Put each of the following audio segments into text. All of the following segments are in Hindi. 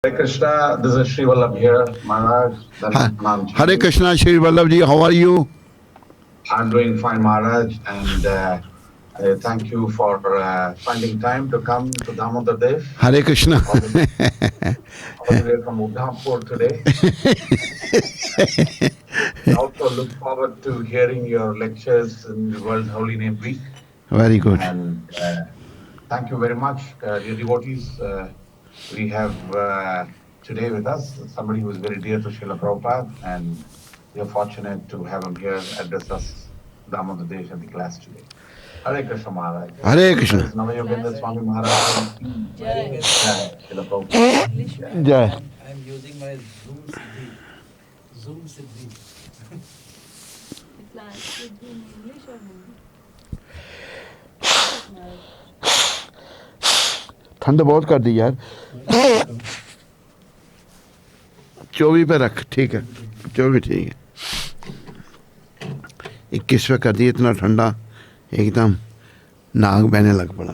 Hare Krishna, this is Sri Vallabh here, Maharaj. Hare Krishna, Sri Vallabh ji, how are you? I'm doing fine, Maharaj, and thank you for finding time to come to Damodar Dev. Hare Krishna. All the way from Udhampur today. I also look forward to hearing your lectures in the World Holy Name Week. Very good. And thank you very much, dear devotees. We have today with us somebody who is very dear to Srila Prabhupada, and we are fortunate to have him here address us Damodar Desh at the class today. Hare Krishna Maharaj. Hare Krishna. Navayogendra Swami Maharaj. Jai. Srila Prabhupada. Jai. I'm using my Zoom Siddhi. Class would be in English or Hindi? ठंड बहुत कर दी यार 24 पे रख ठीक है 24 ठीक है 21 पे कर दी इतना ठंडा एकदम नाक बहने लग पड़ा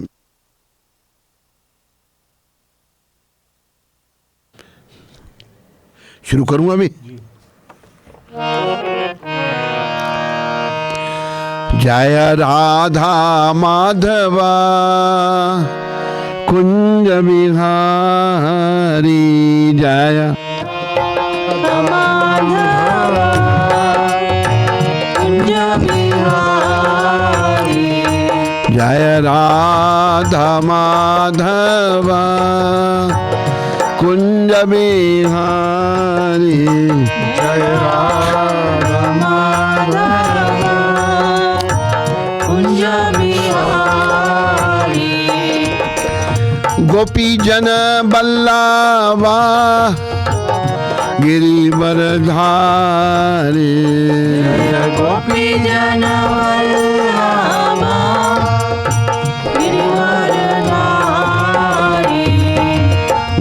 शुरू करूंगा अभी जय राधा माधवा कुंज बिहारी जय जय राधा माधवा कुंज बिहारी जय राधा माधवा कुंज बिहारी गोपी जन बल्लवा गिरिवरधारी गोपी जन बल्लवा गिरिवरधारी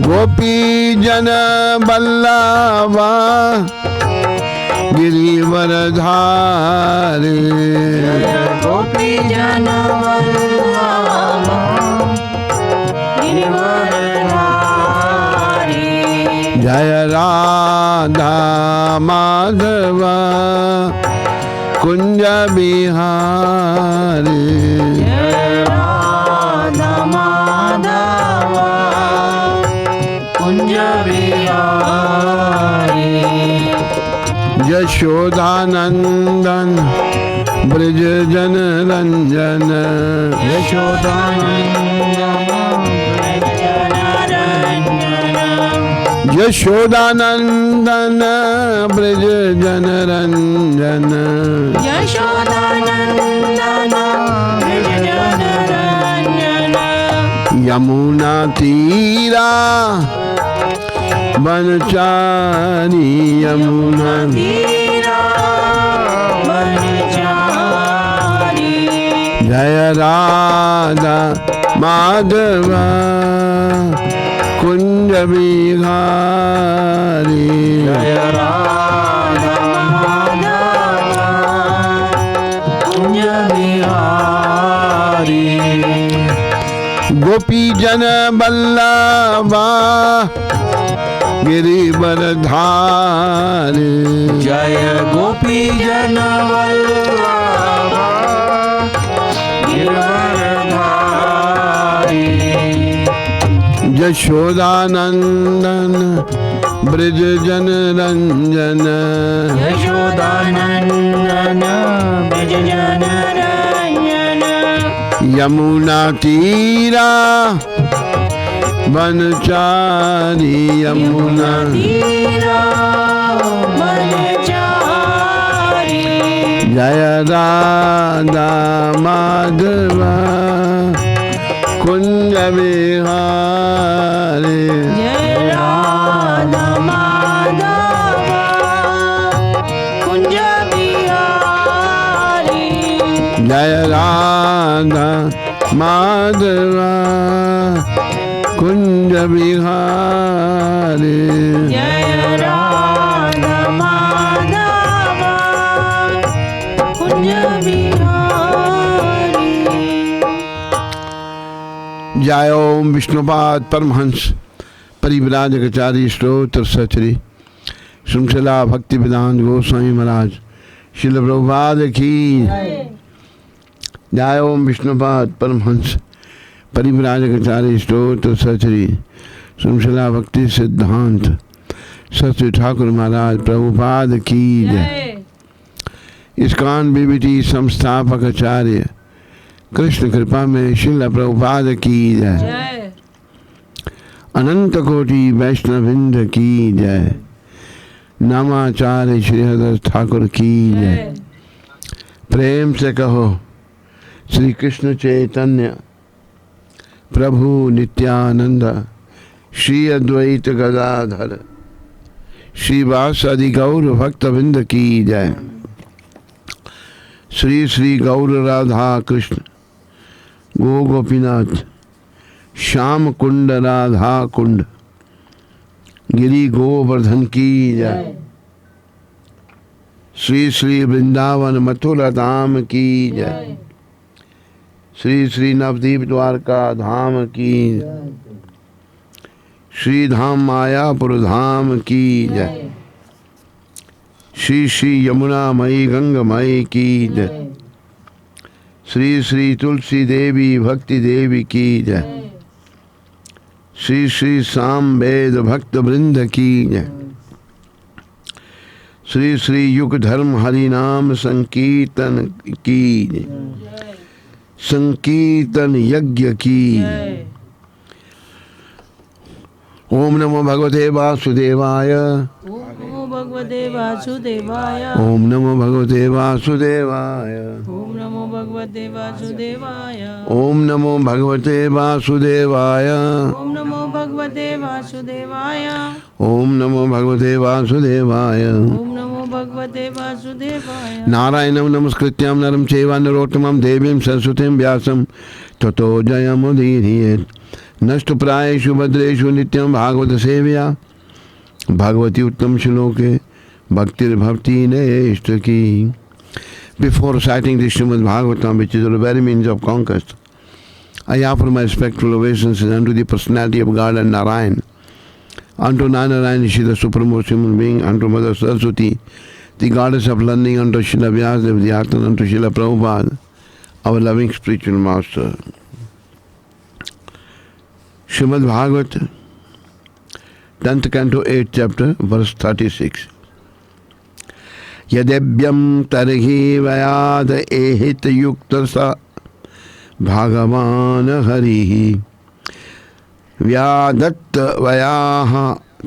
गोपी जन बल्लवा गिरिवरधारी गोपी जन बल्लवा गिरिवरधारी जय राधा माधवा कुंज बिहारी जय राधा माधवा कुंज बिहारी यशोदानंदन ब्रज जन रंजन यशोदानंदन ब्रज जन रंजन यशोदानंदन ब्रज जन रंजन यमुना तीरा बनचारी यमुना तीरा बनचारी जय राधा माधवा कुंज बिहारी जय राधा माधवा कुंज बिहारी गोपी जन बल्लवा गिरिवरधारी जय गोपी जन बल्लवा गिरिवरधारी यशोदानंदन ब्रज जन रंजन यशोदानंदन ब्रज जन रंजन यमुना तीरा बनचारी यमुना तीरा बनचारी जय राधा माधवा कुंज बिहारी जय राधा माधवा कुंज बिहारी जय राधा माधवा कुंज बिहारी जय राधा माधवा कुंज बिहारी जय ओम विष्णुपाद परमहंस परिव्राजकाचार्य स्तोत्र सचरी श्रृंखला भक्ति वेदांत गोस्वामी महाराज शिल प्रभुपाद की जय। ओम विष्णुपाद परमहंस परिव्राजकाचार्य स्तोत्र सचरी श्रृंखला भक्ति सिद्धांत सच ठाकुर महाराज प्रभुपाद की जय। इस्कॉन बीबीटी संस्थापक आचार्य कृष्ण कृपा में शिल प्रभुपाद की जय। अनंत कोटि वैष्णविंद की जय। नामाचार्य श्रीहरि ठाकुर की जय। प्रेम से कहो श्री कृष्ण चैतन्य प्रभु नित्यानंद श्री अद्वैत गदाधर श्रीवासादि गौर भक्तविंद की जय। श्री श्री गौर राधा कृष्ण गो गोपीनाथ श्याम कुंड राधा कुंड गिरी गोवर्धन की जय। श्री श्री वृंदावन मथुरा धाम की जय। श्री श्री नवदीप द्वारका धाम की जय। श्री धाम मायापुर धाम की जय। श्री श्री यमुना मई गंगा मई की जय। श्री श्री तुलसी देवी भक्ति देवी की जय। श्री श्री साम वेद भक्त वृंद की जय। श्री श्री युग धर्म हरि नाम संकीर्तन की जय। संकीर्तन यज्ञ की जय। ओम नमो भगवते वासुदेवाय। भगवते वासुदेवाय। ओम नमो भगवते वासुदेवाय। ओम नमो भगवते वासुदेवाय। ओम नमो भगवते वासुदेवाय। ओम नमो भगवते वासुदेवाय। ओम नमो भगवते वासुदेवाय। ओम नमो भगवते वासुदेवाय। नारायणं नमस्कृत्यां नरं चैव नरोत्तमं देवीं सरस्वतीं व्यासं ततो जयमुदीरयेत्। नष्टप्रायेषु भद्रेषु नित्यं भागवत सेवया भगवती उत्तम श्लोके भक्तिर्भवति नेष्ट की। Before reciting the Srimad Bhagavatam, which is the very means of conquest, I offer my respectful obeisances unto the personality of God and Narayan, unto Narayan, she the supreme human being, unto Mother Saraswati, the goddess of learning, unto Srila Vyasadeva, the Atman, unto Srila Prabhupada, our loving spiritual master. Srimad Bhagavat, 10th canto, 8th chapter, verse 36. यद्यभ्यं तरहि वयाद एहित युक्त स भगवान हरिः व्यादत्त वयाः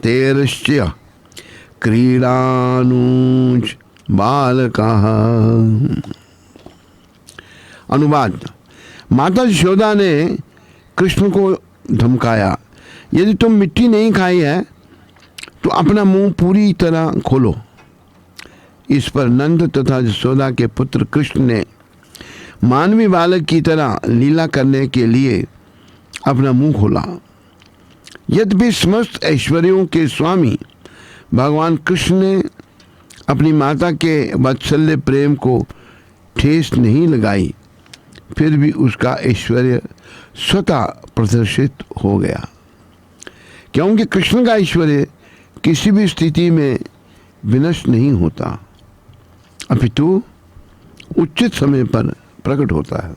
तेरश्च क्रीडानुज बालकः। अनुवाद। माता यशोदा ने कृष्ण को धमकाया, यदि तुम मिट्टी नहीं खाई है तो अपना मुंह पूरी तरह खोलो। इस पर नंद तथा यशोदा के पुत्र कृष्ण ने मानवी बालक की तरह लीला करने के लिए अपना मुंह खोला। यद्यपि समस्त ऐश्वर्यों के स्वामी भगवान कृष्ण ने अपनी माता के वात्सल्य प्रेम को ठेस नहीं लगाई, फिर भी उसका ऐश्वर्य स्वतः प्रदर्शित हो गया, क्योंकि कृष्ण का ऐश्वर्य किसी भी स्थिति में विनष्ट नहीं होता, अपितु उचित समय पर प्रकट होता है।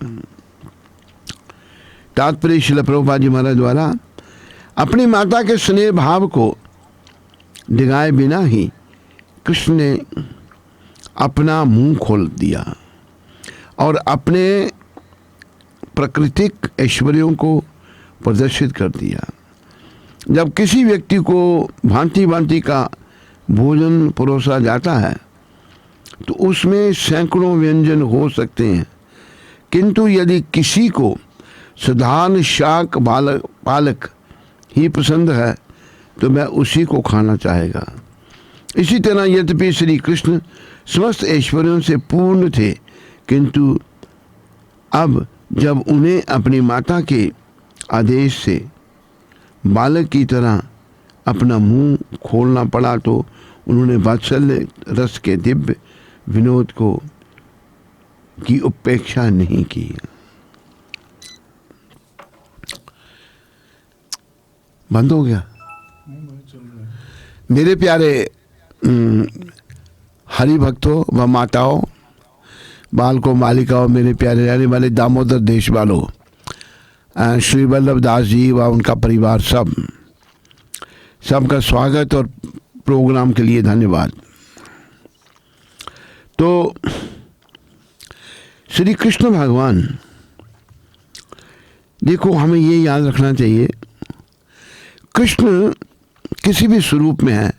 तात्पर्य श्रील प्रभुपाद जी महाराज द्वारा अपनी माता के स्नेह भाव को डिगाए बिना ही कृष्ण ने अपना मुंह खोल दिया और अपने प्राकृतिक ऐश्वर्यों को प्रदर्शित कर दिया। जब किसी व्यक्ति को भांति भांति का भोजन परोसा जाता है तो उसमें सैकड़ों व्यंजन हो सकते हैं, किंतु यदि किसी को साधारण शाक पालक ही पसंद है तो वह उसी को खाना चाहेगा। इसी तरह यद्यपि श्री कृष्ण समस्त ऐश्वर्यों से पूर्ण थे, किंतु अब जब उन्हें अपनी माता के आदेश से बालक की तरह अपना मुंह खोलना पड़ा तो उन्होंने वात्सल्य रस के दिव्य विनोद की उपेक्षा नहीं की। बंद हो गया। मेरे प्यारे हरि भक्तों व माताओं, बालकों, बालिकाओं, मेरे प्यारे रहने वाले दामोदर देश वालों, श्री वल्लभ दास जी व उनका परिवार, सबका स्वागत और प्रोग्राम के लिए धन्यवाद। तो श्री कृष्ण भगवान, देखो हमें ये याद रखना चाहिए, कृष्ण किसी भी स्वरूप में है,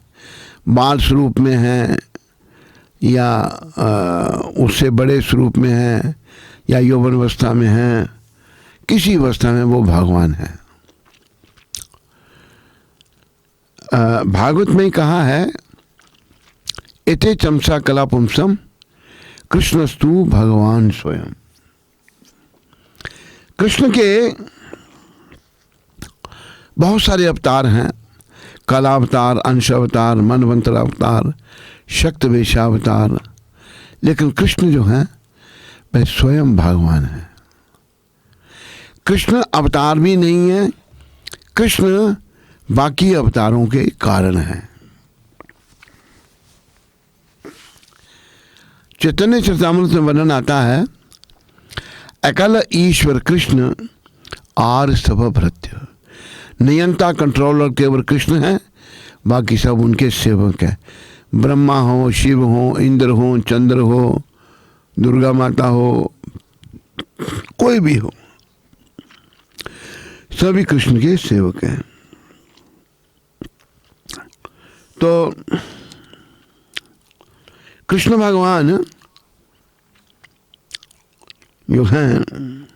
बाल स्वरूप में है या उससे बड़े स्वरूप में है या यौवन अवस्था में है, किसी अवस्था में वो भगवान है। भागवत में कहा है, इते चमसा कला पुंसम कृष्णस्तु भगवान स्वयं। कृष्ण के बहुत सारे अवतार हैं, कला अवतार, अंश अवतार, मनवंतर अवतार, शक्त वेशावतार, लेकिन कृष्ण जो है वह स्वयं भगवान है। कृष्ण अवतार भी नहीं है, कृष्ण बाकी अवतारों के कारण है। चैतन्य चरितामृत में वर्णन आता है, अकल ईश्वर कृष्ण आर सब भृत्य। नियंता कंट्रोलर केवल कृष्ण है, बाकी सब उनके सेवक है। ब्रह्मा हो, शिव हो, इंद्र हो, चंद्र हो, दुर्गा माता हो, कोई भी हो, सभी कृष्ण के सेवक हैं। तो कृष्ण भगवान जो हैं,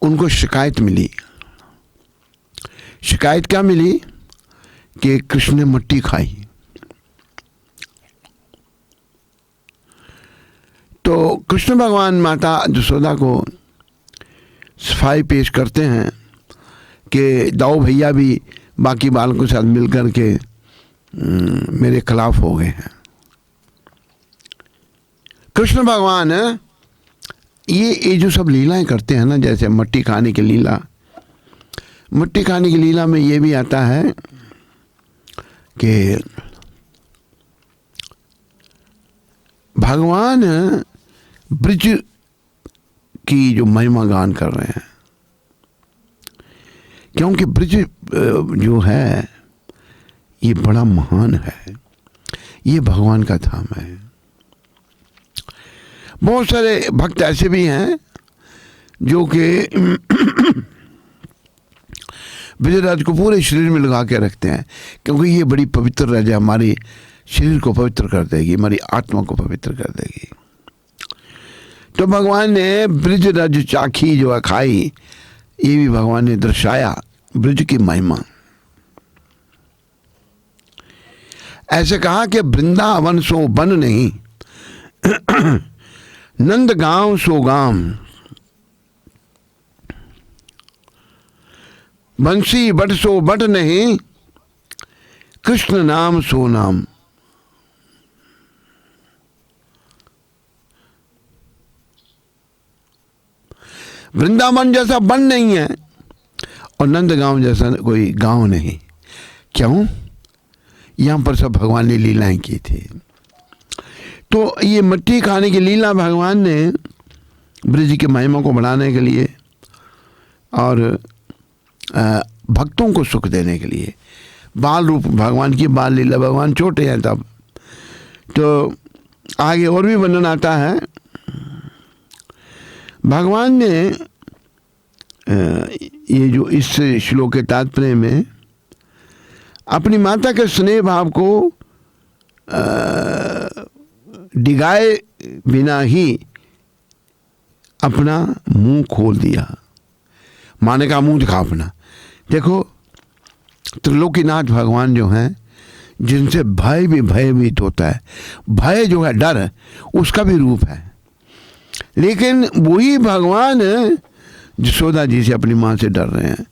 उनको शिकायत मिली। शिकायत क्या मिली कि कृष्ण ने मट्टी खाई। तो कृष्ण भगवान माता यशोदा को सफाई पेश करते हैं कि दाऊ भैया भी बाकी बालकों के साथ मिलकर के मेरे खिलाफ हो गए हैं। कृष्ण भगवान ये जो सब लीलाएं करते हैं ना, जैसे मट्टी खाने की लीला, मट्टी खाने की लीला में ये भी आता है कि भगवान ब्रज की जो महिमा गान कर रहे हैं, क्योंकि ब्रज जो है ये बड़ा महान है, ये भगवान का धाम है। बहुत सारे भक्त ऐसे भी हैं जो कि ब्रजराज को पूरे शरीर में लगा के रखते हैं, क्योंकि ये बड़ी पवित्र रज है, हमारी शरीर को पवित्र कर देगी, हमारी आत्मा को पवित्र कर देगी। तो भगवान ने ब्रज रज चाखी जो है खाई, ये भी भगवान ने दर्शाया ब्रज की महिमा। ऐसे कहा कि वृंदावन सो बन नहीं, नंद गांव सो गांव, बंसी बट सो बट नहीं, कृष्ण नाम सो नाम। वृंदावन जैसा वन नहीं है और नंदगांव जैसा कोई गांव नहीं। क्यों? यहां पर सब भगवान ने लीलाएं की थी। तो ये मट्टी खाने की लीला भगवान ने ब्रज की महिमा को बढ़ाने के लिए और भक्तों को सुख देने के लिए, बाल रूप भगवान की बाल लीला, भगवान छोटे हैं तब। तो आगे और भी वर्णन आता है, भगवान ने ये जो इस श्लोक के तात्पर्य में अपनी माता के स्नेह भाव को डिगाए बिना ही अपना मुंह खोल दिया। माने का मुंह दिखा अपना। देखो त्रिलोकीनाथ भगवान जो हैं, जिनसे भय भी भयभीत होता है, भय जो है डर, उसका भी रूप है। लेकिन वही भगवान यशोदा जी से अपनी माँ से डर रहे हैं।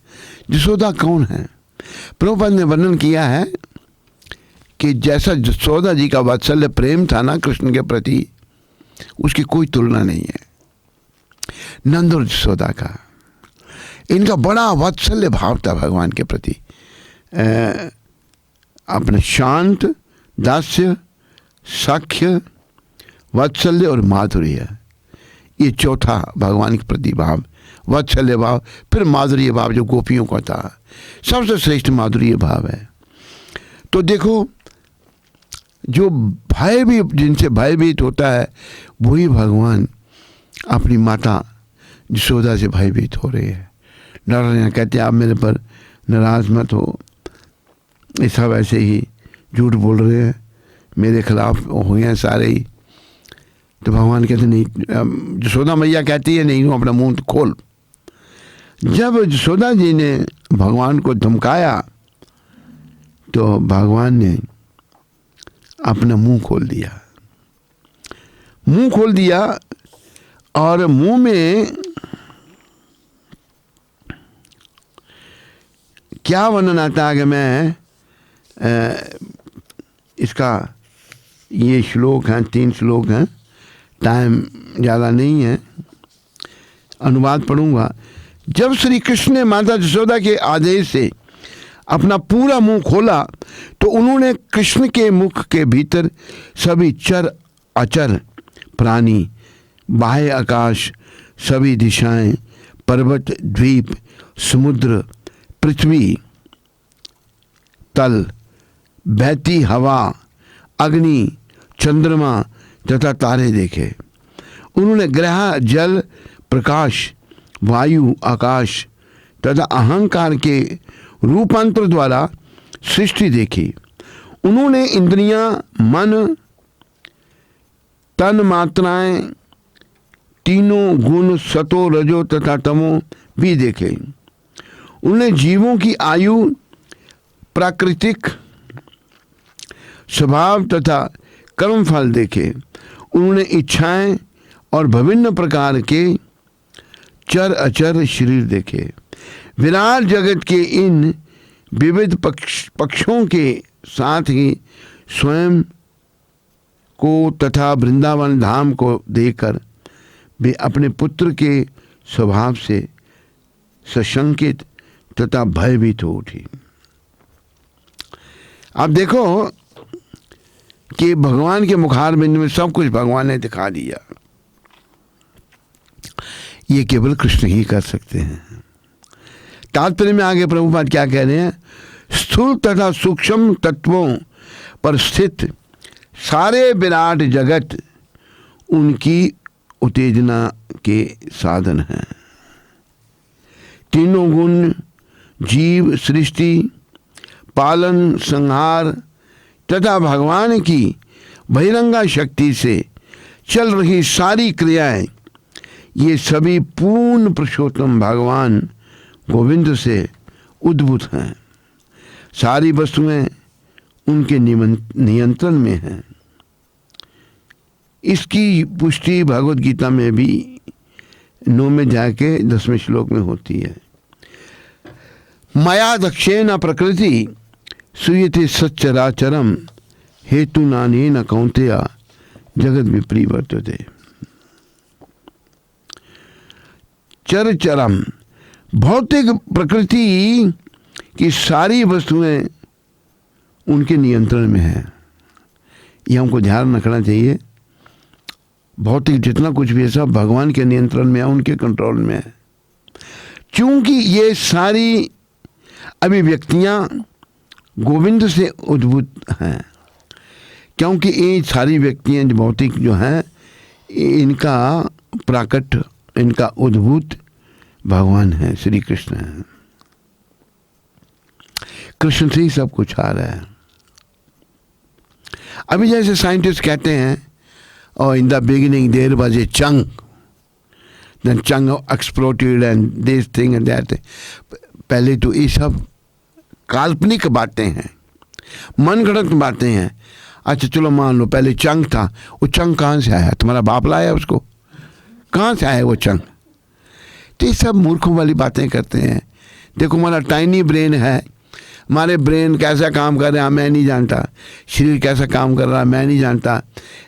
यशोदा कौन है? प्रभुपाद ने वर्णन किया है कि जैसा यशोदा जी का वात्सल्य प्रेम था ना कृष्ण के प्रति, उसकी कोई तुलना नहीं है। नंद और यशोदा का, इनका बड़ा वात्सल्य भाव था भगवान के प्रति। अपने शांत, दास्य, साख्य, वात्सल्य और माधुर्य, ये चौथा भगवान के प्रति भाव, वात्सल्य भाव, फिर माधुर्य भाव जो गोपियों का था, सबसे श्रेष्ठ माधुर्य भाव है। तो देखो, जो भय भी, जिनसे भयभीत होता है, वही भगवान अपनी माता यशोदा से भयभीत हो रहे हैं, डर रहे हैं, कहते हैं आप मेरे पर नाराज मत हो, ये सब ऐसे ही झूठ बोल रहे हैं, मेरे खिलाफ हो गए सारे ही। तो भगवान कहते नहीं, यशोदा मैया कहती है नहीं, अपना मुंह खोल। जब यशोदा जी ने भगवान को धमकाया तो भगवान ने अपना मुंह खोल दिया, मुंह खोल दिया, और मुंह में क्या वर्णन आता है कि मैं इसका, ये श्लोक हैं, 3 श्लोक हैं, टाइम ज़्यादा नहीं है, अनुवाद पढ़ूंगा। जब श्री कृष्ण ने माता यशोदा के आदेश से अपना पूरा मुंह खोला तो उन्होंने कृष्ण के मुख के भीतर सभी चर अचर प्राणी, बाह्य आकाश, सभी दिशाएं, पर्वत, द्वीप, समुद्र, पृथ्वी तल, बहती हवा, अग्नि, चंद्रमा तथा तारे देखे। उन्होंने ग्रह, जल, प्रकाश, वायु, आकाश तथा अहंकार के रूपांतर द्वारा सृष्टि देखी। उन्होंने इंद्रियां, मन, तन मात्राएं, तीनों गुण सतो, रजो तथा तमो भी देखे। उन्होंने जीवों की आयु, प्राकृतिक स्वभाव तथा कर्म फल देखे। उन्होंने इच्छाएं और विभिन्न प्रकार के चर अचर शरीर देखे। विराट जगत के इन विविध पक्षों के साथ ही स्वयं को तथा वृंदावन धाम को देखकर वे अपने पुत्र के स्वभाव से सशंकित तथा भयभीत हो उठी। आप देखो कि भगवान के मुखारबिंद में सब कुछ भगवान ने दिखा दिया, ये केवल कृष्ण ही कर सकते हैं। तात्पर्य में आगे प्रभुपाद क्या कह रहे हैं, स्थूल तथा सूक्ष्म तत्वों पर स्थित सारे विराट जगत उनकी उत्तेजना के साधन हैं। तीनों गुण, जीव, सृष्टि, पालन, संहार तथा भगवान की बहिरंगा शक्ति से चल रही सारी क्रियाएं, ये सभी पूर्ण पुरुषोत्तम भगवान गोविंद से उद्भूत हैं। सारी वस्तुएं उनके नियंत्रण में हैं। इसकी पुष्टि भगवद गीता में भी 9 अध्याय के 10वें श्लोक में होती है। मया दक्षेण प्रकृति सूयते सच्चराचरम हेतु नानेन कौन्तेय जगत विपरिवर्तते। चरचरम, भौतिक प्रकृति की सारी वस्तुएं उनके नियंत्रण में है। ये हमको ध्यान रखना चाहिए। भौतिक जितना कुछ भी है सब भगवान के नियंत्रण में है, उनके कंट्रोल में है। क्योंकि ये सारी अभिव्यक्तियां गोविंद से उद्भूत हैं, क्योंकि ये सारी व्यक्तियां जो भौतिक जो हैं इनका प्राकट, इनका उद्भूत भगवान है, श्री कृष्ण है। कृष्ण से ही सब कुछ आ रहा है। अभी जैसे साइंटिस्ट कहते हैं, और in the beginning there was a chunk, then chunk exploded and this thing and that. पहले तो ये सब काल्पनिक बातें हैं, मनगढ़ंत बातें हैं। अच्छा चलो मान लो पहले चंक था, वो चंक कहाँ से आया? तुम्हारा बाप लाया उसको? कहाँ से आया वो चंक? तो ये सब मूर्खों वाली बातें करते हैं। देखो हमारा टाइनी ब्रेन है, हमारे ब्रेन कैसा काम कर रहा है मैं नहीं जानता, शरीर कैसा काम कर रहा है मैं नहीं जानता।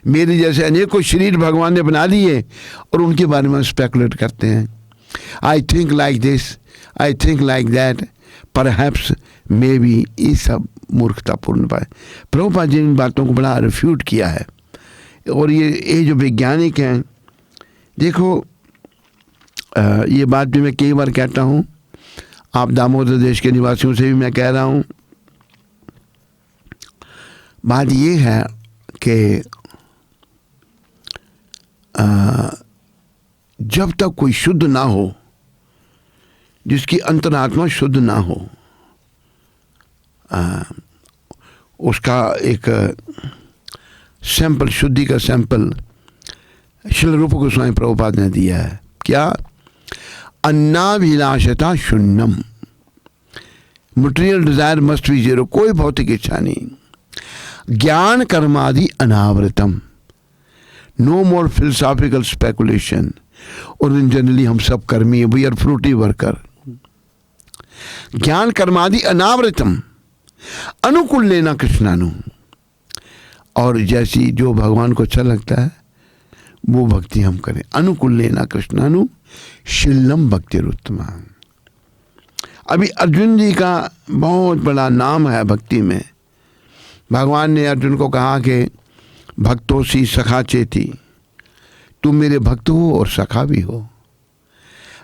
मेरे जैसे अनेकों शरीर भगवान ने बना दिए और उनके बारे में स्पेकुलेट करते हैं। I think like this, I think like that, perhaps में भी ये सब मूर्खतापूर्ण पाए। प्रभुपाद जी ने इन बातों को बड़ा रिफ्यूट किया है। और ये जो वैज्ञानिक हैं, देखो ये बात भी मैं कई बार कहता हूँ, आप दामोदर देश के निवासियों से भी मैं कह रहा हूँ, बात ये है कि जब तक कोई शुद्ध ना हो, जिसकी अंतरात्मा शुद्ध ना हो, उसका एक सैंपल, शुद्धि का सैंपल श्रील रूप गोस्वामी प्रभुपाद ने दिया है। क्या? अन्नाभिलाषता शून्यम, material desire must be zero, कोई भौतिक इच्छा नहीं। ज्ञान कर्मादि अनावृतम, नो मोर फिलोसॉफिकल स्पेकुलेशन। और जनरली हम सब कर्मी है, वी आर फ्रूटी वर्कर। ज्ञान कर्मादि अनावृतम, अनुकूल लेना कृष्णानु, और जैसी जो भगवान को अच्छा लगता है वो भक्ति हम करें। अनुकूल लेना कृष्णानु शीलम भक्तिरुत्तमा। अभी अर्जुन जी का बहुत बड़ा नाम है भक्ति में। भगवान ने अर्जुन को कहा कि भक्तों सी सखा चेती, तुम मेरे भक्त हो और सखा भी हो।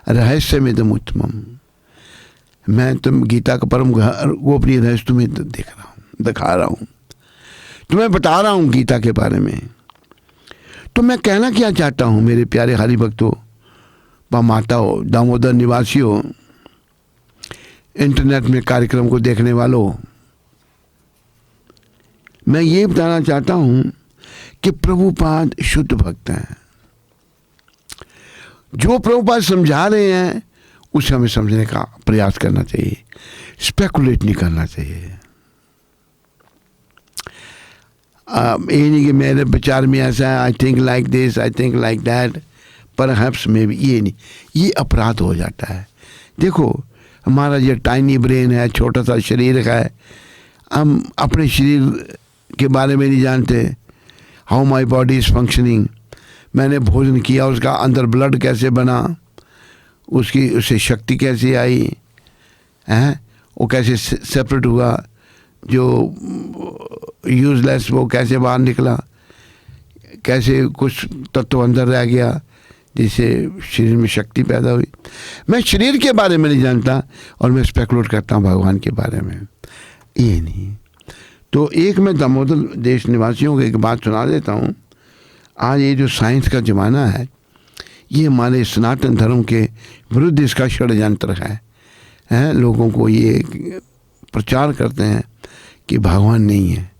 रहस्य में तुम उत्तमम, मैं तुम गीता का परम गोपनीय रहस्य तुम्हें दिखा रहा हूँ, तुम्हें बता रहा हूँ गीता के बारे में। तो मैं कहना क्या चाहता हूँ मेरे प्यारे हरि भक्तों, माता हो, दामोदर निवासी हो, इंटरनेट में कार्यक्रम को देखने वालों, मैं ये बताना चाहता हूँ कि प्रभुपाद शुद्ध भक्त हैं। जो प्रभुपाद समझा रहे हैं उसे हमें समझने का प्रयास करना चाहिए, स्पेकुलेट नहीं करना चाहिए। ये नहीं कि मेरे विचार में ऐसा है, I think like this, I think like that, perhaps में भी, ये नहीं, ये अपराध हो जाता है। देखो हमारा ये टाइनी ब्रेन है, छोटा सा शरीर है, हम अपने शरीर के बारे में नहीं जानते, how my body is functioning. मैंने भोजन किया, उसका अंदर ब्लड कैसे बना, उससे शक्ति कैसे आई है, वो कैसे सेपरेट हुआ, जो यूजलेस वो कैसे बाहर निकला, कैसे कुछ तत्व अंदर रह गया जिससे शरीर में शक्ति पैदा हुई। मैं शरीर के बारे में नहीं जानता और मैं स्पेकुलेट करता हूँ भगवान के बारे में, ये नहीं। तो एक मैं दामोदर देश निवासियों को एक बात सुना देता हूँ। आज ये जो साइंस का ज़माना है, ये हमारे सनातन धर्म के विरुद्ध इसका षड्यंत्र है। लोगों को ये प्रचार करते हैं कि भगवान नहीं है,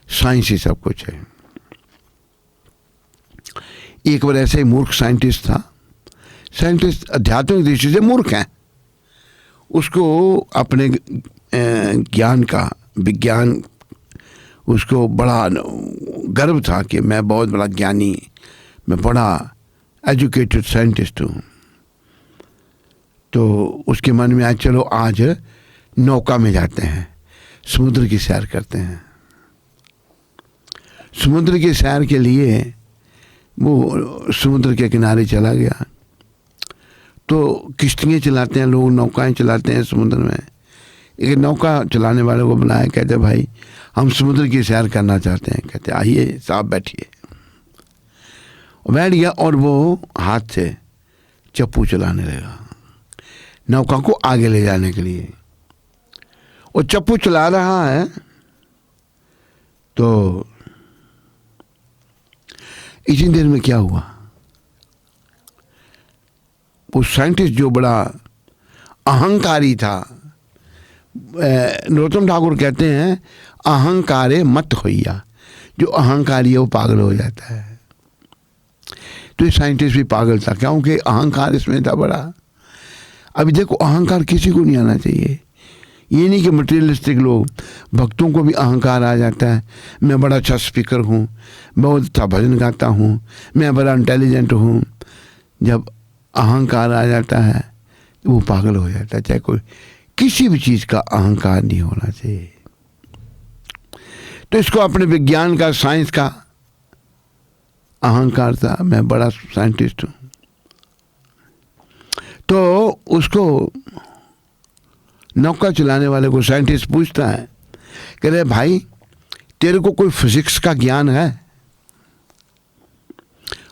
साइंस ही सब कुछ है। एक बार ऐसे ही मूर्ख साइंटिस्ट था, साइंटिस्ट अध्यात्मिक दृष्टि से मूर्ख हैं, उसको अपने ज्ञान का, विज्ञान, उसको बड़ा गर्व था कि मैं बहुत बड़ा ज्ञानी, मैं बड़ा एजुकेटेड साइंटिस्ट हूँ। तो उसके मन में आया चलो आज नौका में जाते हैं, समुद्र की सैर करते हैं। समुद्र की सैर के लिए वो समुद्र के किनारे चला गया। तो किश्तियाँ चलाते हैं लोग, नौकाएं चलाते हैं समुद्र में। एक नौका चलाने वाले को बुलाया, कहते भाई हम समुद्र की सैर करना चाहते हैं। कहते आइए साहब बैठिए। बैठ गया और वो हाथ से चप्पू चलाने लगा नौका को आगे ले जाने के लिए। वो चप्पू चला रहा है तो इतनी देर में क्या हुआ, वो साइंटिस्ट जो बड़ा अहंकारी था, नरोत्तम ठाकुर कहते हैं अहंकारे मत होइया, जो अहंकारी है वो पागल हो जाता है। तो ये साइंटिस्ट भी पागल था क्योंकि अहंकार इसमें था बड़ा। अभी देखो अहंकार किसी को नहीं आना चाहिए। ये नहीं कि मटेरियलिस्टिक लोग, भक्तों को भी अहंकार आ जाता है, मैं बड़ा अच्छा स्पीकर हूँ, बहुत अच्छा भजन गाता हूँ, मैं बड़ा इंटेलिजेंट हूँ। जब अहंकार आ जाता है तो वो पागल हो जाता है। चाहे कोई किसी भी चीज़ का अहंकार नहीं होना चाहिए। तो इसको अपने विज्ञान का, साइंस का अहंकार था, मैं बड़ा साइंटिस्ट हूँ। तो उसको नौका चलाने वाले को साइंटिस्ट पूछता है, कह रहे भाई तेरे को कोई फिजिक्स का ज्ञान है?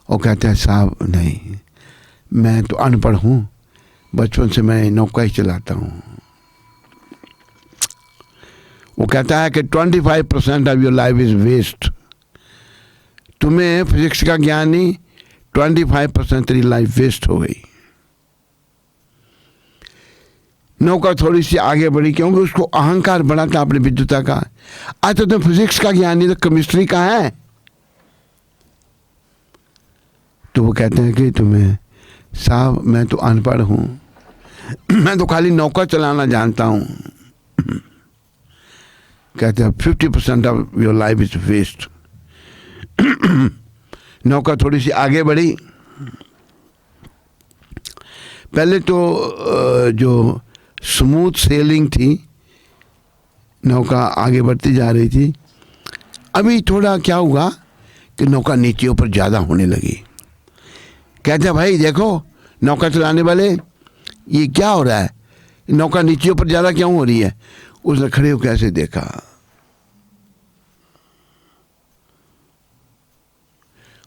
वो कहता है साहब नहीं, मैं तो अनपढ़ हूँ, बचपन से मैं नौका ही चलाता हूँ। वो कहता है कि 25% of your life is waste. तुम्हें फिजिक्स का ज्ञान नहीं, 25% तेरी लाइफ वेस्ट हो गई। नौका थोड़ी सी आगे बढ़ी क्योंकि उसको अहंकार बड़ा था अपनी विद्युता का। आज तो तुम्हें फिजिक्स का ज्ञान नहीं तो केमिस्ट्री का है। तो वो कहते हैं कि तुम्हें साहब मैं तो अनपढ़ हूँ, मैं तो खाली नौका चलाना जानता हूँ। कहते हैं 50% of your life is waste. नौका थोड़ी सी आगे बढ़ी। पहले तो जो स्मूथ सेलिंग थी, नौका आगे बढ़ती जा रही थी। अभी थोड़ा क्या हुआ कि नौका नीचे ऊपर ज़्यादा होने लगी। कहते हैं भाई देखो नौका चलाने वाले, ये क्या हो रहा है, नौका नीचे ऊपर ज़्यादा क्यों हो रही है? उसने खड़े होकर ऐसे देखा,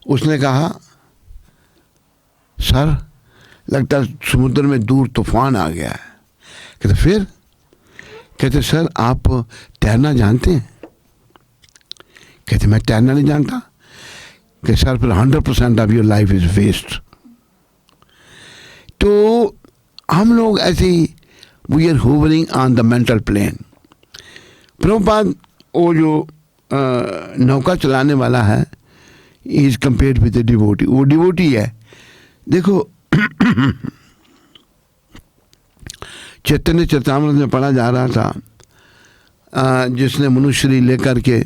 उसने कहा सर लगता है समुद्र में दूर तूफान आ गया है। कहते फिर? कहते सर आप तैरना जानते हैं? कहते मैं तैरना नहीं जानता। कि सर फिर 100% of your life is waste. तो हम लोग ऐसे ही we are hovering on the mental plane. Prabhupada वो जो नौका चलाने वाला है is compared with the devotee. वो डिवोटी है। देखो चैतन्य चरितामृत में पढ़ा जा रहा था, जिसने मनुष्य लेकर के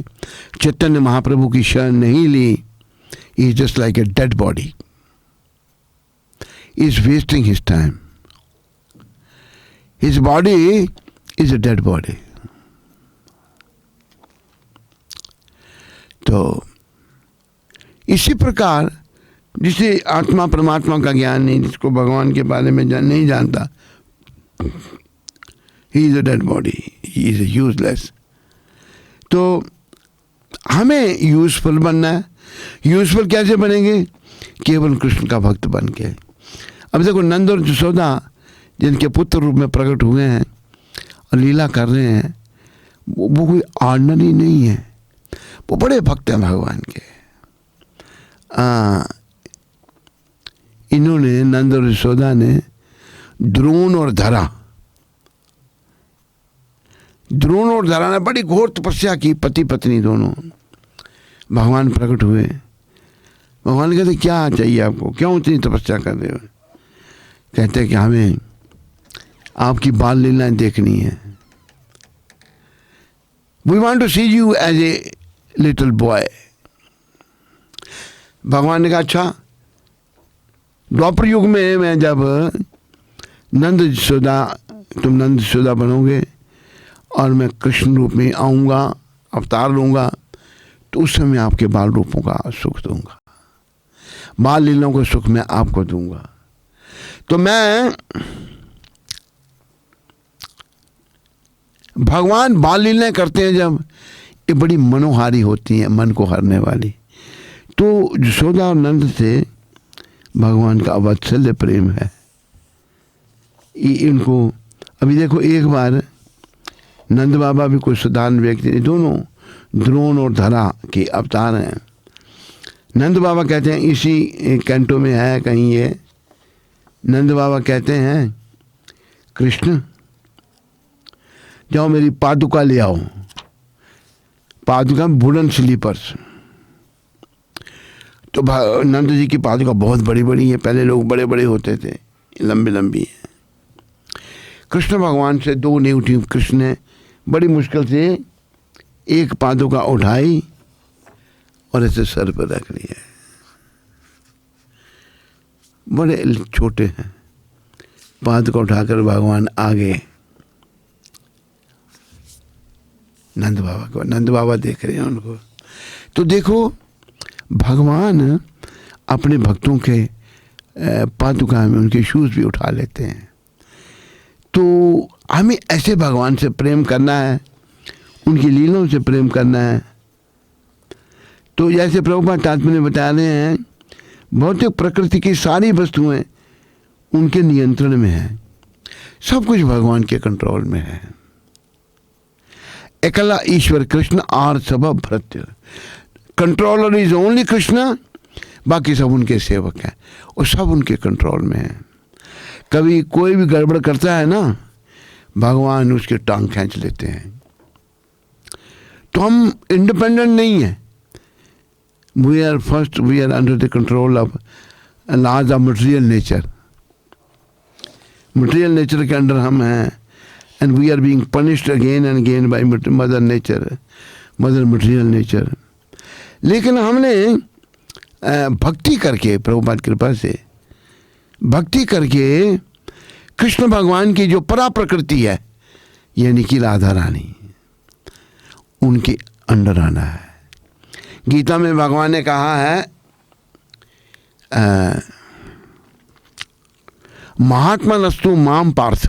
चैतन्य महाप्रभु की शरण नहीं ली, is just like a dead body, is wasting his time, his body is a dead body. तो इसी प्रकार जिसे आत्मा परमात्मा का ज्ञान नहीं, जिसको भगवान के बारे में नहीं जानता, he is a dead body, he is useless. तो हमें यूजफुल बनना है. यूजफुल कैसे बनेंगे? केवल कृष्ण का भक्त बन के. अब देखो नंद और यशोदा जिनके पुत्र रूप में प्रकट हुए हैं और लीला कर रहे हैं, वो कोई ऑर्डिनरी नहीं है, वो बड़े भक्त हैं भगवान के. इन्होंने नंद और यशोदा ने द्रोण और धरा ने बड़ी घोर तपस्या की, पति पत्नी दोनों. भगवान प्रकट हुए. भगवान कहते क्या चाहिए आपको, क्यों इतनी तपस्या कर रहे हो? कहते कि हमें आपकी बाल लीलाएं देखनी है. We want to see you as a little boy. भगवान ने कहा अच्छा. द्वापर युग में मैं जब नंद यशोदा बनोगे और मैं कृष्ण रूप में आऊँगा, अवतार लूँगा, तो उस समय आपके बाल रूपों का सुख दूंगा, बाल लीलाओं का सुख मैं आपको दूंगा. तो मैं भगवान बाल लीलाएं करते हैं जब, ये बड़ी मनोहारी होती हैं, मन को हरने वाली. तो यशोदा और नंद से भगवान का वात्सल्य प्रेम है. इनको अभी देखो, एक बार नंद बाबा भी कोई साधारण व्यक्ति नहीं, दोनों द्रोण और धरा के अवतार हैं. नंद बाबा कहते हैं, इसी कैंटो में है कहीं ये, नंद बाबा कहते हैं कृष्ण जाओ मेरी पादुका ले आओ. पादुका वुडन स्लीपर्स. तो नंद जी की पादुका बहुत बड़ी बड़ी है. पहले लोग बड़े बड़े होते थे, लंबी लंबी है. कृष्ण भगवान से दो नहीं उठी. कृष्ण ने बड़ी मुश्किल से एक पादुका उठाई और ऐसे सर पर रख लिया. बड़े छोटे हैं. पादुका उठाकर भगवान आगे नंद बाबा को, नंद बाबा देख रहे हैं उनको. तो देखो भगवान अपने भक्तों के पादुका में उनके शूज भी उठा लेते हैं. तो हमें ऐसे भगवान से प्रेम करना है, उनकी लीलाओं से प्रेम करना है। तो जैसे प्रभुपाद तात्पर्य बता रहे हैं, भौतिक प्रकृति की सारी वस्तुएं उनके नियंत्रण में है, सब कुछ भगवान के कंट्रोल में है। एकला ईश्वर कृष्ण और सब भृत्य, कंट्रोलर इज ओनली कृष्ण, बाकी सब उनके सेवक हैं और सब उनके कंट्रोल में है। कभी कोई भी गड़बड़ करता है ना, भगवान उसके टांग खींच लेते हैं। तो हम इंडिपेंडेंट नहीं है, we are under the control of laws of material nature. Material nature के अंडर हम हैं, and we are being punished again and again by mother nature, mother material nature. लेकिन हमने भक्ति करके, प्रभुपाद कृपा से भक्ति करके कृष्ण भगवान की जो परा प्रकृति है, यानी कि राधा रानी, उनके अंडर आना है। गीता में भगवान ने कहा है, महात्मा नस्तु माम पार्थ।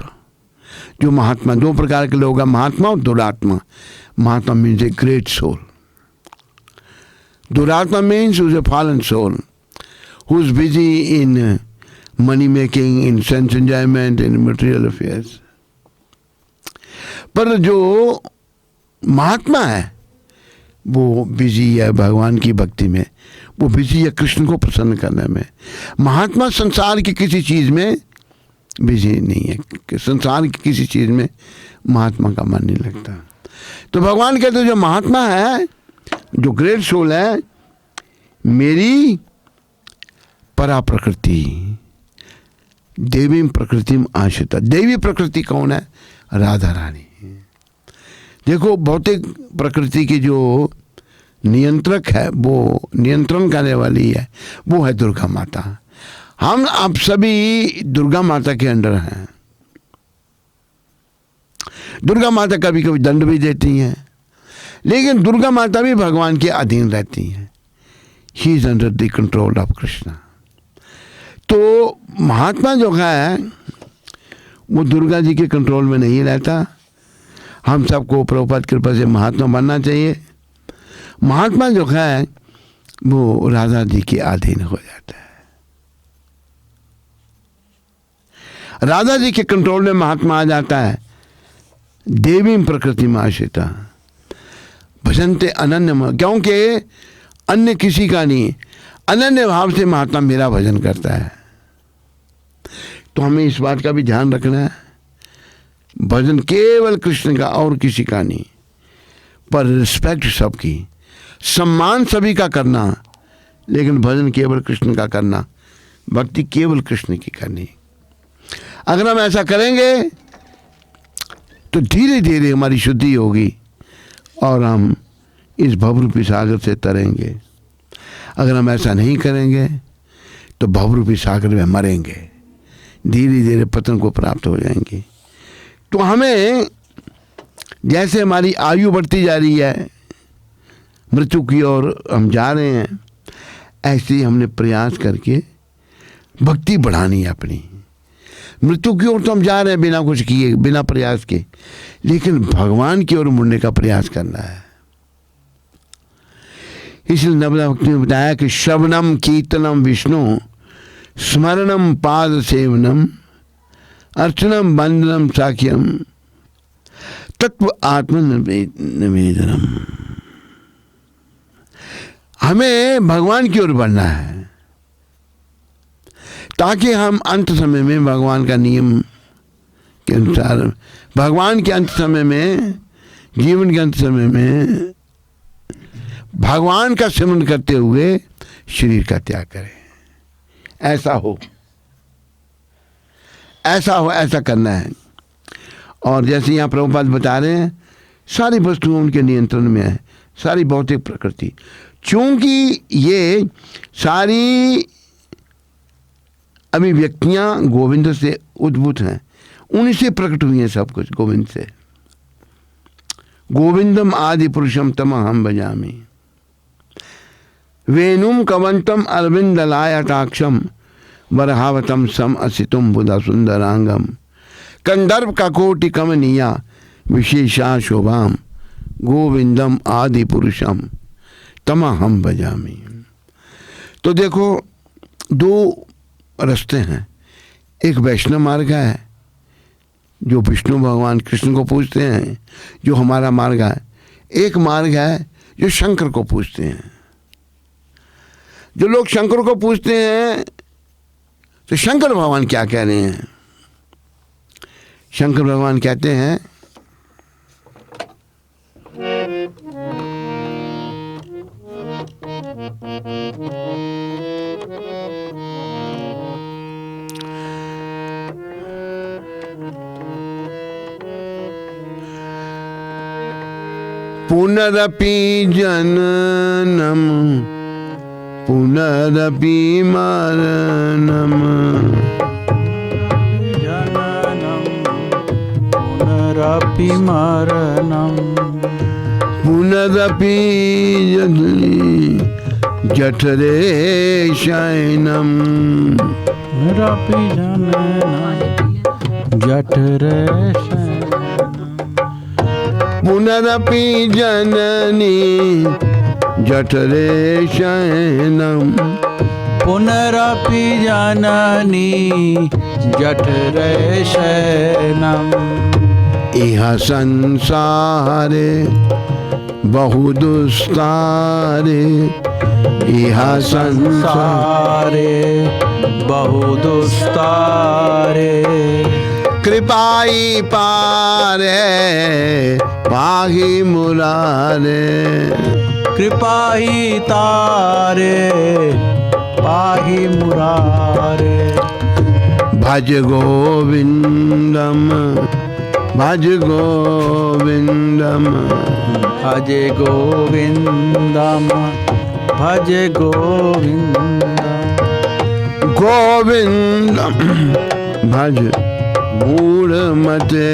जो महात्मा, दो प्रकार के लोग हैं, महात्मा और दुरात्मा। महात्मा मीन्स ए ग्रेट सोल, दुरात्मा means who is a fallen soul, who is busy in money making, in sense enjoyment, in material affairs. पर जो महात्मा है वो बिजी है भगवान की भक्ति में, वो बिजी है कृष्ण को प्रसन्न करने में। महात्मा संसार की किसी चीज में बिजी नहीं है, संसार की किसी चीज में महात्मा का मन नहीं लगता। तो भगवान कहते हैं जो महात्मा है, जो ग्रेट सोल है, मेरी परा प्रकृति देवी प्रकृति में आश्रिता। देवी प्रकृति कौन है? राधा रानी। देखो, भौतिक प्रकृति की जो नियंत्रक है, वो नियंत्रण करने वाली है, वो है दुर्गा माता। हम आप सभी दुर्गा माता के अंडर हैं। दुर्गा माता कभी कभी दंड भी देती हैं, लेकिन दुर्गा माता भी भगवान के अधीन रहती हैं। He is under the control of Krishna. तो महात्मा जो है वो दुर्गा जी के कंट्रोल में नहीं रहता। हम सबको प्रभुपाद कृपा से महात्मा बनना चाहिए। महात्मा जो है वो राधा जी के अधीन हो जाता है। राधा जी के कंट्रोल में महात्मा आ जाता है। देवी प्रकृति में आश्रिता भजनते अनन्य, क्योंकि अन्य किसी का नहीं, अनन्य भाव से महात्मा मेरा भजन करता है। तो हमें इस बात का भी ध्यान रखना है, भजन केवल कृष्ण का और किसी का नहीं, पर रिस्पेक्ट सबकी, सम्मान सभी का करना, लेकिन भजन केवल कृष्ण का करना, भक्ति केवल कृष्ण की करनी। अगर हम ऐसा करेंगे तो धीरे धीरे हमारी शुद्धि होगी और हम इस भवरूपी सागर से तरेंगे। अगर हम ऐसा नहीं करेंगे तो भवरूपी सागर में मरेंगे, धीरे धीरे पतन को प्राप्त हो जाएंगे। तो हमें जैसे हमारी आयु बढ़ती जा रही है, मृत्यु की ओर हम जा रहे हैं, ऐसे ही हमने प्रयास करके भक्ति बढ़ानी है अपनी। मृत्यु की ओर तो हम जा रहे हैं बिना कुछ किए, बिना प्रयास के, लेकिन भगवान की ओर मुड़ने का प्रयास करना है। इसलिए नवदा भक्ति में बताया कि श्रवणम कीर्तनम विष्णु, स्मरणम पाद सेवनम, अर्चनम वंदनम साख्यम, तत्व आत्म निवेदनम। हमें भगवान की ओर बढ़ना है ताकि हम अंत समय में भगवान का नियम के अनुसार, भगवान के अंत समय में, जीवन के अंत समय में भगवान का सिमरन करते हुए शरीर का त्याग करें। ऐसा हो, ऐसा हो, ऐसा करना है। और जैसे यहाँ प्रभुपाद बता रहे हैं, सारी वस्तुएं उनके नियंत्रण में है, सारी भौतिक प्रकृति। चूंकि ये सारी अभिव्यक्तियां गोविंद से उद्भूत हैं, उन्हीं से प्रकट हुई हैं सब कुछ, गोविंद से। गोविंदम आदि पुरुषम तमहम भजामि, वेणुम कवंतम अरविंद लायताक्षम, वरहावतम सम असितुम बुधा सुंदरांगम, कंदर्प का कोटि कमनीया विशेषा शोभाम गोविंदम आदि पुरुषम तमहम भजामि। तो देखो दो रास्ते हैं, एक वैष्णव मार्ग है जो विष्णु भगवान कृष्ण को पूजते हैं, जो हमारा मार्ग है। एक मार्ग है जो शंकर को पूजते हैं। जो लोग शंकर को पूजते हैं तो शंकर भगवान क्या कह रहे हैं? शंकर भगवान कहते हैं पुनरपि जननम पुनरपि मरणम जननम पुनरपि मरणम पुनरपि जठरे शयनम पुनरपि जननम जठरे पुनरपि जननी जठरे शयनम पुनरपि जननी जठरे शयनम इह संसारे बहुदुस्तारे इह संसारे बहुदुस्तारे कृपाई पारे पाहि मुरारे कृपाहि तारे पाहि मुरारे भज गोविंदम भज गोविंदम भज गोविंदम भज गोविंदम गोविंदम भज मूढ़ मते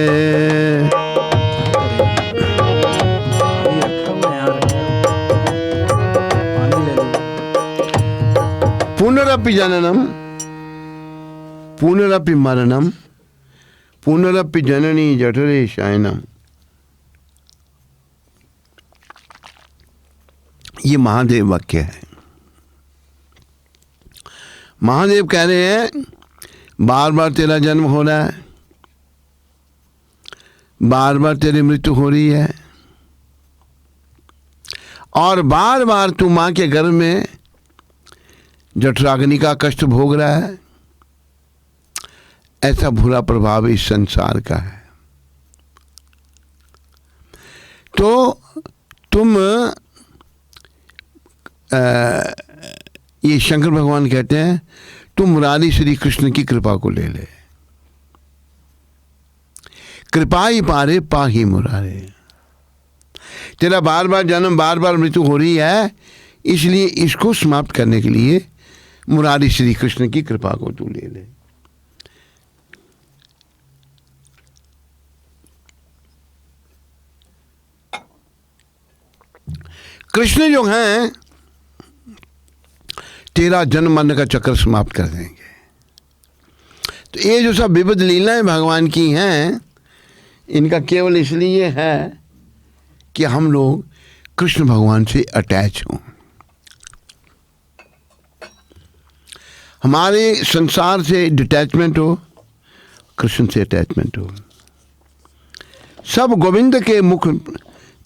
पुनरपि जननम पुनरपि मरणम पुनरपि जननी जठरे शयनम। ये महादेव वाक्य है। महादेव कह रहे हैं बार बार तेरा जन्म हो रहा है, बार बार तेरी मृत्यु हो रही है, और बार बार तू मां के गर्भ में जठराग्नि का कष्ट भोग रहा है। ऐसा बुरा प्रभाव इस संसार का है। तो तुम ये शंकर भगवान कहते हैं तुम मुरारी श्री कृष्ण की कृपा को ले ले। कृपा ही पारे पाही मुरारे। तेरा बार बार जन्म बार बार मृत्यु हो रही है, इसलिए इसको समाप्त करने के लिए मुरारी श्री कृष्ण की कृपा को तू ले ले। कृष्ण जो हैं तेरा जन्म मरण का चक्र समाप्त कर देंगे। तो ये जो सब विविध लीलाएं भगवान की हैं, इनका केवल इसलिए है कि हम लोग कृष्ण भगवान से अटैच हों, हमारे संसार से डिटैचमेंट हो, कृष्ण से अटैचमेंट हो। सब गोविंद के मुख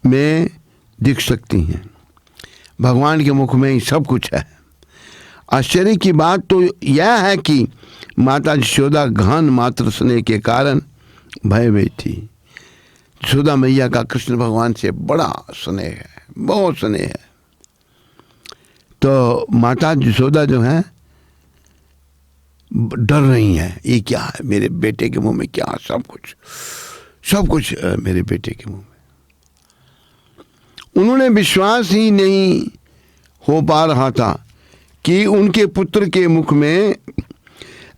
में दिख सकती हैं, भगवान के मुख में ही सब कुछ है। आश्चर्य की बात तो यह है कि माता यशोदा घन मात्र स्नेह के कारण भयभीत थी। यशोदा मैया का कृष्ण भगवान से बड़ा स्नेह है, बहुत स्नेह है। तो माता यशोदा जो है डर रही हैं, ये क्या है मेरे बेटे के मुंह में, क्या सब कुछ मेरे बेटे के मुंह में। उन्होंने विश्वास ही नहीं हो पा रहा था कि उनके पुत्र के मुख में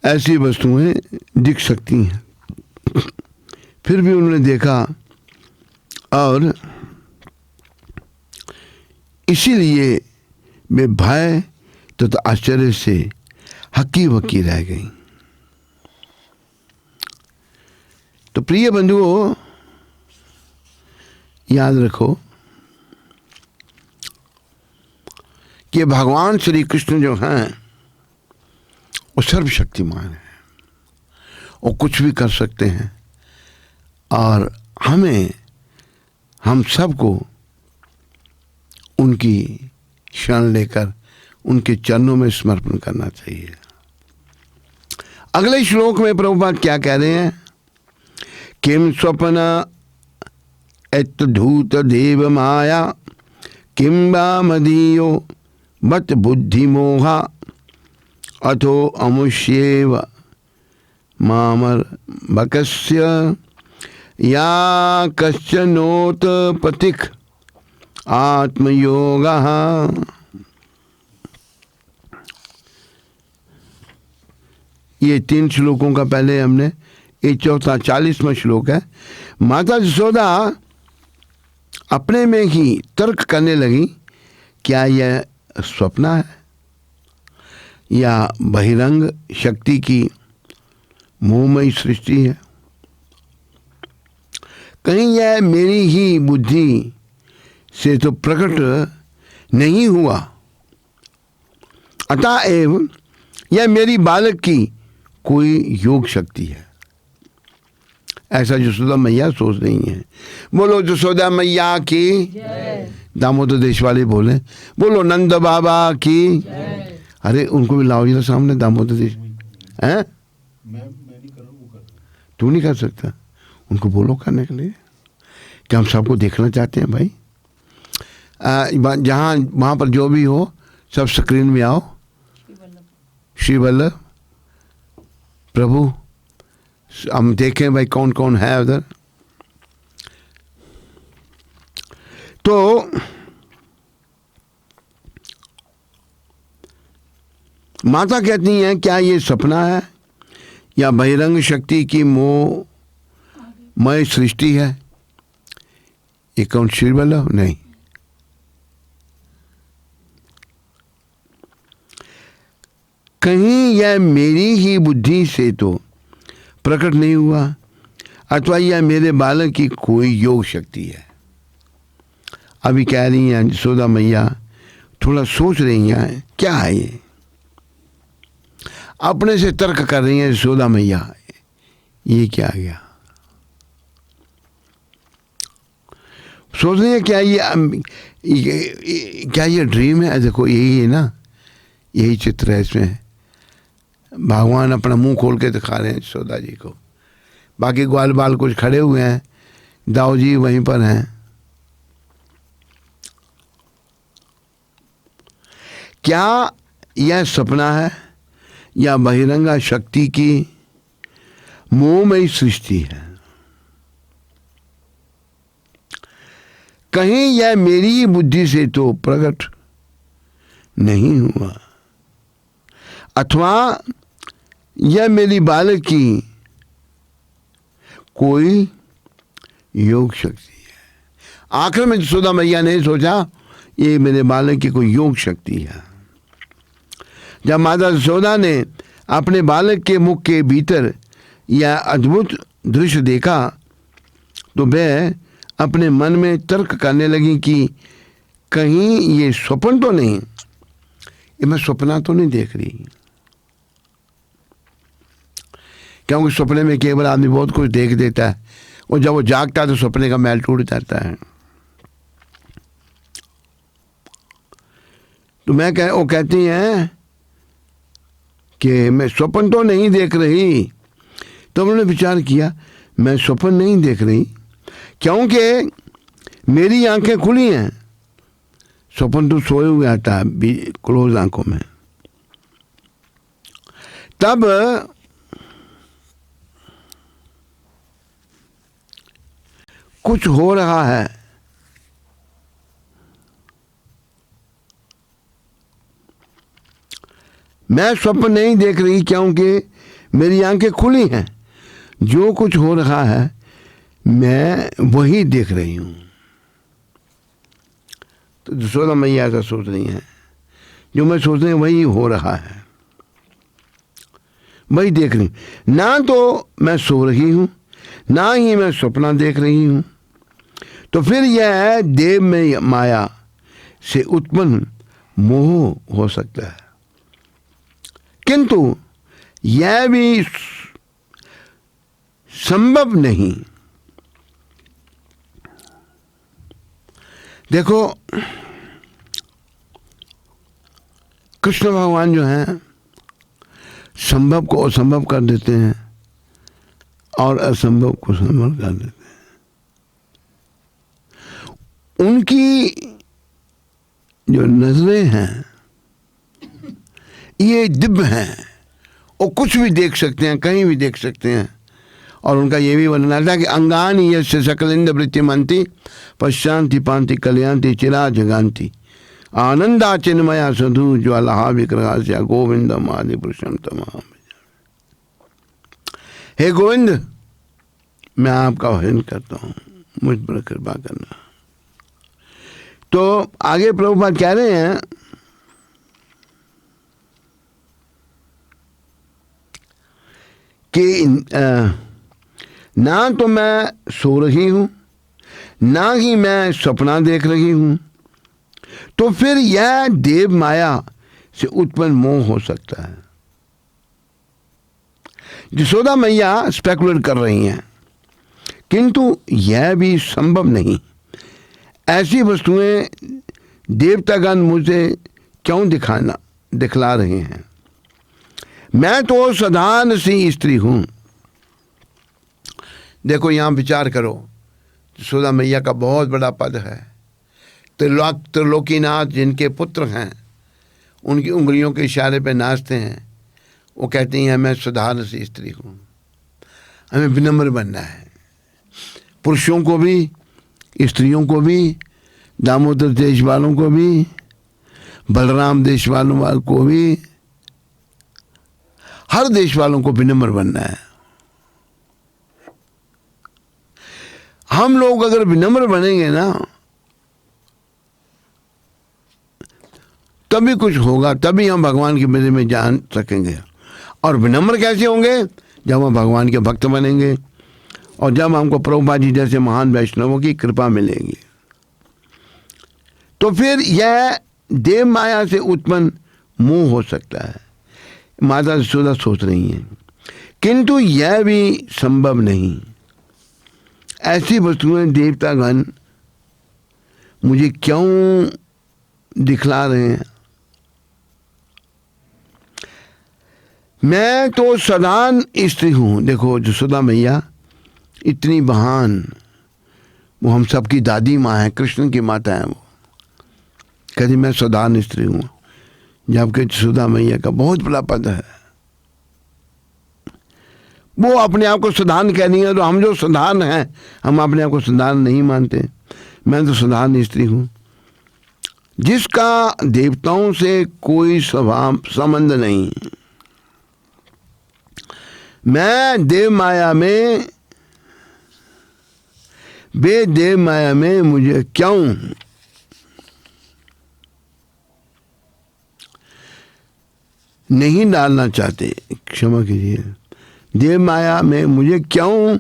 ऐसी वस्तुएं दिख सकती हैं। फिर भी उन्होंने देखा और इसीलिए वे भय तथा आश्चर्य से हक्की बक्की रह गई। तो प्रिय बंधुओं, याद रखो कि भगवान श्री कृष्ण जो हैं वो सर्वशक्तिमान है, वो कुछ भी कर सकते हैं, और हम सबको उनकी शरण लेकर उनके चरणों में समर्पण करना चाहिए। अगले श्लोक में प्रभुपाद क्या कह रहे हैं? किम स्वप्न एतद्धूत देव माया किम वा मदीयो मत बुद्धि मोहा अथो अमुष्येव मामर बकस्य या कश्चनोत पथिक आत्मयोगः। ये 3 श्लोकों का पहले हमने, ये चौथा 40वां श्लोक है। माता यशोदा अपने में ही तर्क करने लगी, क्या यह स्वप्न है या बहिरंग शक्ति की मोहमयी सृष्टि है? कहीं यह मेरी ही बुद्धि से तो प्रकट नहीं हुआ, अतएव यह मेरी बालक की कोई योग शक्ति है। ऐसा यशोदा मैया सोच रही हैं। बोलो यशोदा मैया की, दामोदर देश वाले बोले बोलो नंद बाबा की। अरे उनको भी लाओ जरा सामने, दामोदर देश हैं। मैं नहीं कर रहा, वो कर रहा। तू नहीं कर सकता, उनको बोलो करने के लिए कि हम सबको देखना चाहते हैं भाई। जहाँ वहाँ पर जो भी हो सब स्क्रीन में आओ। श्री वल्लभ प्रभु, हम देखें भाई कौन कौन है उधर। तो माता कहती हैं, क्या ये सपना है या बहिरंग शक्ति की मोहमय सृष्टि है? ये कौन? श्री वल्लभ? नहीं, कहीं यह मेरी ही बुद्धि से तो प्रकट नहीं हुआ, अथवा यह मेरे बालक की कोई योग शक्ति है। अभी कह रही हैं यशोदा मैया, थोड़ा सोच रही हैं क्या है ये, अपने से तर्क कर रही हैं यशोदा मैया, ये क्या आ गया। सोच रही है क्या ये ड्रीम है? देखो यही है ना, यही चित्र है इसमें। भगवान अपना मुंह खोल के दिखा रहे हैं यशोदा जी को, बाकी ग्वाल बाल कुछ खड़े हुए हैं, दाऊ जी वहीं पर हैं। क्या यह सपना है या बहिरंगा शक्ति की मोहमयी सृष्टि है? कहीं यह मेरी बुद्धि से तो प्रकट नहीं हुआ, अथवा यह मेरी बालक की कोई योग शक्ति है। आखिर में यशोदा मैया ने सोचा ये मेरे बालक की कोई योग शक्ति है। जब माता यशोदा ने अपने बालक के मुख के भीतर यह अद्भुत दृश्य देखा तो वह अपने मन में तर्क करने लगी कि कहीं ये स्वप्न तो नहीं, ये मैं सपना तो नहीं देख रही। क्योंकि सपने में केवल आदमी बहुत कुछ देख देता है, और जब वो जागता है तो सपने का मैल टूट जाता है। तो वो कहती हैं कि मैं स्वप्न तो नहीं देख रही। तो उन्होंने विचार किया, मैं स्वप्न नहीं देख रही क्योंकि मेरी आंखें खुली हैं। स्वप्न तो सोए हुए आता है क्लोज आंखों में। तब कुछ हो रहा है। मैं स्वप्न नहीं देख रही क्योंकि मेरी आंखें खुली हैं। जो कुछ हो रहा है मैं वही देख रही हूं। तो यशोदा मैया ऐसा सोच रही हैं, जो मैं सोच रही हूं वही हो रहा है, वही देख रही हूं। ना तो मैं सो रही हूं ना ही मैं सपना देख रही हूँ। तो फिर यह देव में माया से उत्पन्न मोह हो सकता है, किंतु यह भी संभव नहीं। देखो, कृष्ण भगवान जो हैं संभव को असंभव कर देते हैं और असंभव को संभव कर देते हैं। उनकी जो नजरें हैं ये दिव्य हैं, वो कुछ भी देख सकते हैं, कहीं भी देख सकते हैं। और उनका ये भी वर्णन था कि अंगानी यस्य सकलिंद वृत्तिमंती पश्चांति पांति कल्याणति चिरा जगांति आनंदा चिन्मया सधु ज्वाला विक्रहास्या गोविंदम आदि पुरुषम तमाम। हे गोविंद, मैं आपका भजन करता हूँ, मुझ पर कृपा करना। तो आगे प्रभुपाद कह रहे हैं कि ना तो मैं सो रही हूँ, ना ही मैं सपना देख रही हूँ, तो फिर यह देव माया से उत्पन्न मोह हो सकता है। यशोदा मैया स्पेकुलेट कर रही हैं, किंतु यह भी संभव नहीं। ऐसी वस्तुएं देवतागण मुझे क्यों दिखला रहे हैं? मैं तो साधारण सी स्त्री हूं। देखो, यहां विचार करो, यशोदा मैया का बहुत बड़ा पद है। त्रिलोकीनाथ जिनके पुत्र हैं, उनकी उंगलियों के इशारे पे नाचते हैं। वो कहती हैं मैं साधारण सी स्त्री हूँ, हमें विनम्र बनना है। पुरुषों को भी, स्त्रियों को भी, दामोदर देश वालों को भी, बलराम देश वालों को भी, हर देश वालों को विनम्र बनना है। हम लोग अगर विनम्र बनेंगे ना, तभी कुछ होगा, तभी हम भगवान के बारे में जान सकेंगे। और विनम्र कैसे होंगे? जब हम भगवान के भक्त बनेंगे और जब हमको प्रभुपाद जी जैसे महान वैष्णवों की कृपा मिलेगी। तो फिर यह देव माया से उत्पन्न मोह हो सकता है, माता यशोदा सोच रही हैं, किंतु यह भी संभव नहीं। ऐसी वस्तुएं देवतागण मुझे क्यों दिखला रहे हैं? मैं तो सदान स्त्री हूँ। देखो, यशोदा मैया इतनी महान, वो हम सबकी दादी माँ है, कृष्ण की माता है। वो कहती मैं सदान स्त्री हूँ, जबकि यशोदा मैया का बहुत बड़ा पद है। वो अपने आप को साधारण कह रही है, तो हम जो साधारण हैं, हम अपने आप को साधारण नहीं मानते। मैं तो साधारण स्त्री हूँ, जिसका देवताओं से कोई स्वभाव संबंध नहीं। मैं देव माया में, वे देव माया में मुझे क्यों नहीं डालना चाहते? क्षमा कीजिए, देव माया में मुझे क्यों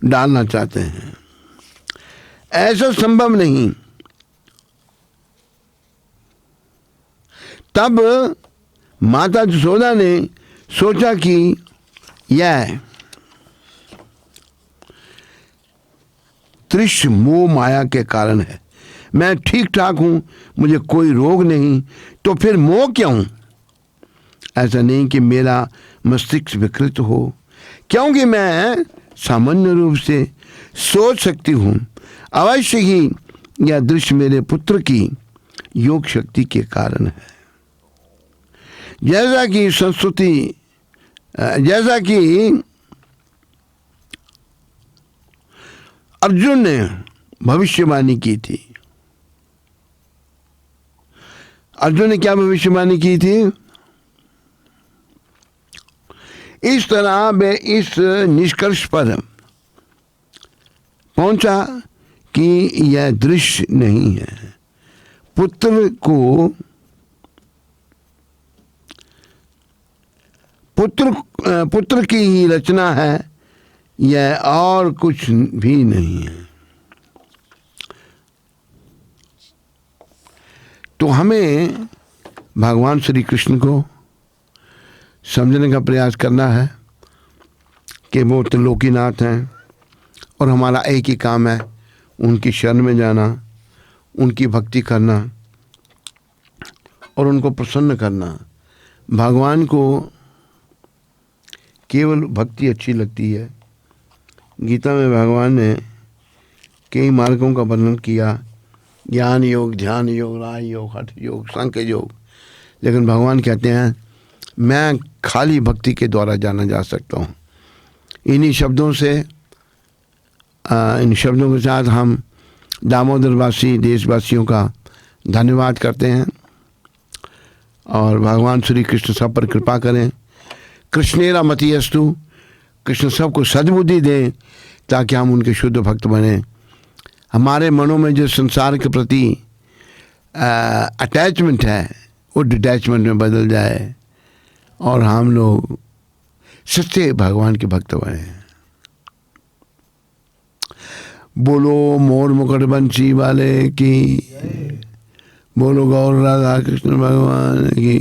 डालना चाहते हैं? ऐसा संभव नहीं। तब माता यशोदा ने सोचा कि यह तृष्ण मोह माया के कारण है। मैं ठीक ठाक हूं, मुझे कोई रोग नहीं, तो फिर मोह क्यों? ऐसा नहीं कि मेरा मस्तिष्क विकृत हो, क्योंकि मैं सामान्य रूप से सोच सकती हूं। अवश्य ही यह दृश्य मेरे पुत्र की योग शक्ति के कारण है। जैसा कि अर्जुन ने भविष्यवाणी की थी। अर्जुन ने क्या भविष्यवाणी की थी? इस तरह वे इस निष्कर्ष पर पहुंचा कि यह दृश्य नहीं है, पुत्र की ही रचना है, यह और कुछ भी नहीं है। तो हमें भगवान श्री कृष्ण को समझने का प्रयास करना है कि वो त्रिलोकीनाथ हैं और हमारा एक ही काम है उनकी शरण में जाना, उनकी भक्ति करना और उनको प्रसन्न करना। भगवान को केवल भक्ति अच्छी लगती है। गीता में भगवान ने कई मार्गों का वर्णन किया, ज्ञान योग, ध्यान योग, राज योग, हठ योग, सांख्य योग, लेकिन भगवान कहते हैं मैं खाली भक्ति के द्वारा जाना जा सकता हूँ। इन्हीं शब्दों से इन शब्दों के साथ हम दामोदरवासी देशवासियों का धन्यवाद करते हैं और भगवान श्री कृष्ण सब पर कृपा करें। कृष्णेरा मतियस्तु, कृष्ण सबको सद्बुद्धि दें ताकि हम उनके शुद्ध भक्त बने। हमारे मनों में जो संसार के प्रति अटैचमेंट है वो डिटैचमेंट में बदल जाए और हम लोग सच्चे भगवान के भक्त बने। बोलो मोर मुकुट बंसी वाले की, बोलो गौर राधा कृष्ण भगवान की।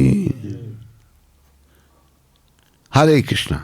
हरे कृष्णा।